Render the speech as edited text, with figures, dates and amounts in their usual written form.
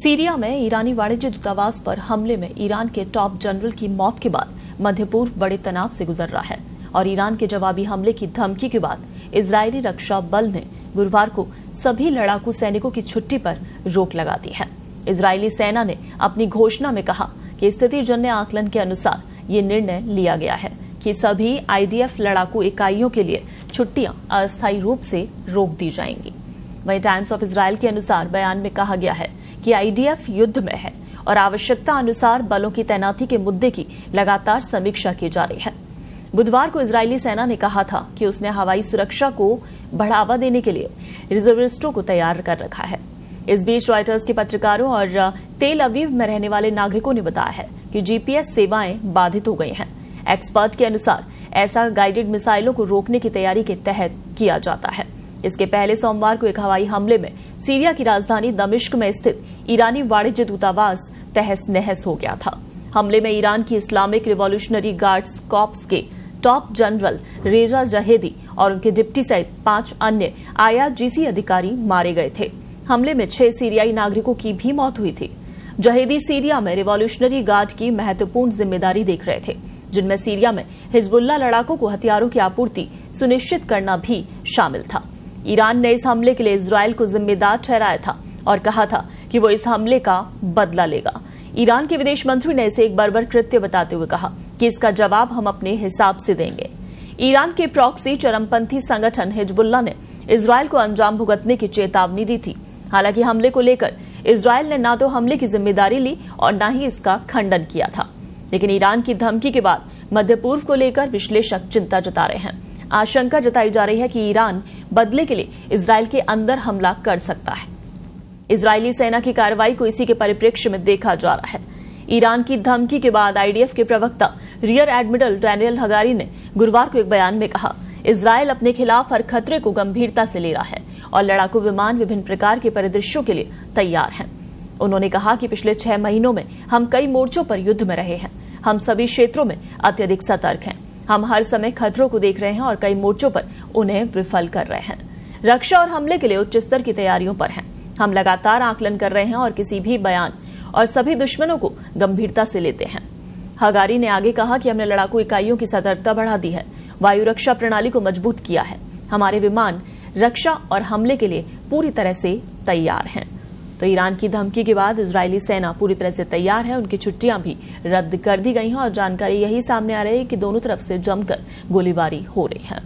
Syria में ईरानी वाणिज्य दूतावास पर हमले में ईरान के टॉप जनरल की मौत के बाद मध्य पूर्व बड़े तनाव से गुजर रहा है और ईरान के जवाबी हमले की धमकी के बाद इजरायली रक्षा बल ने गुरुवार को सभी लड़ाकू सैनिकों की छुट्टी पर रोक लगा दी है। इजरायली सेना ने अपनी घोषणा में कहा कि स्थिति जन्य आकलन के अनुसार ये निर्णय लिया गया है कि सभी आईडीएफ लड़ाकू इकाइयों के लिए छुट्टियां अस्थायी रूप से रोक दी जाएंगी। वहीं टाइम्स ऑफ इजरायल के अनुसार बयान में कहा गया है कि आईडीएफ युद्ध में है और आवश्यकता अनुसार बलों की तैनाती के मुद्दे की लगातार समीक्षा की जा रही है। बुधवार को इजरायली सेना ने कहा था कि उसने हवाई सुरक्षा को बढ़ावा देने के लिए रिजर्विस्टों को तैयार कर रखा है। इस बीच रॉयटर्स के पत्रकारों और तेल अवीव में रहने वाले नागरिकों ने बताया है कि जीपीएस सेवाएं बाधित हो गई हैं। एक्सपर्ट के अनुसार ऐसा गाइडेड मिसाइलों को रोकने की तैयारी के तहत किया जाता है। इसके पहले सोमवार को एक हवाई हमले में सीरिया की राजधानी दमिश्क में स्थित ईरानी वाणिज्य दूतावास तहस नहस हो गया था। हमले में ईरान की इस्लामिक रिवॉल्यूशनरी गार्ड्स कॉर्प्स के टॉप जनरल रेजा जहेदी और उनके डिप्टी सहित 5 अन्य आईआरजीसी अधिकारी मारे गए थे। हमले में 6 सीरियाई नागरिकों की भी मौत हुई थी। जहेदी सीरिया में रिवॉल्यूशनरी गार्ड की महत्वपूर्ण जिम्मेदारी देख रहे थे, जिनमें सीरिया में हिजबुल्लाह लड़ाकों को हथियारों की आपूर्ति सुनिश्चित करना भी शामिल था। ईरान ने इस हमले के लिए इजरायल को जिम्मेदार ठहराया था और कहा था कि वो इस हमले का बदला लेगा। ईरान के विदेश मंत्री ने इसे एक बर्बर कृत्य बताते हुए कहा कि इसका जवाब हम अपने हिसाब से देंगे। ईरान के प्रॉक्सी चरमपंथी संगठन हिजबुल्लाह ने इजरायल को अंजाम भुगतने की चेतावनी दी थी। हालांकि हमले को लेकर इजरायल ने न तो हमले की जिम्मेदारी ली और न ही इसका खंडन किया था, लेकिन ईरान की धमकी के बाद मध्य पूर्व को लेकर विश्लेषक चिंता जता रहे हैं। आशंका जताई जा रही है कि ईरान बदले के लिए इजरायल के अंदर हमला कर सकता है। इजरायली सेना की कार्रवाई को इसी के परिप्रेक्ष्य में देखा जा रहा है। ईरान की धमकी के बाद आईडीएफ के प्रवक्ता रियर एडमिरल डैनियल हगारी ने गुरुवार को एक बयान में कहा, इजरायल अपने खिलाफ हर खतरे को गंभीरता से ले रहा है और लड़ाकू विमान विभिन्न प्रकार के परिदृश्यों के लिए तैयार हैं। उन्होंने कहा कि पिछले 6 महीनों में हम कई मोर्चों पर युद्ध में रहे हैं। हम सभी क्षेत्रों में अत्यधिक सतर्क हैं। हम हर समय खतरों को देख रहे हैं और कई मोर्चों पर उन्हें विफल कर रहे हैं। रक्षा और हमले के लिए उच्च स्तर की तैयारियों पर हैं। हम लगातार आकलन कर रहे हैं और किसी भी बयान और सभी दुश्मनों को गंभीरता से लेते हैं। हगारी ने आगे कहा कि हमने लड़ाकू इकाइयों की सतर्कता बढ़ा दी है, वायु रक्षा प्रणाली को मजबूत किया है। हमारे विमान रक्षा और हमले के लिए पूरी तरह से तैयार हैं। तो ईरान की धमकी के बाद इजरायली सेना पूरी तरह से तैयार है। उनकी छुट्टियां भी रद्द कर दी गई हैं और जानकारी यही सामने आ रही है कि दोनों तरफ से जमकर गोलीबारी हो रही है।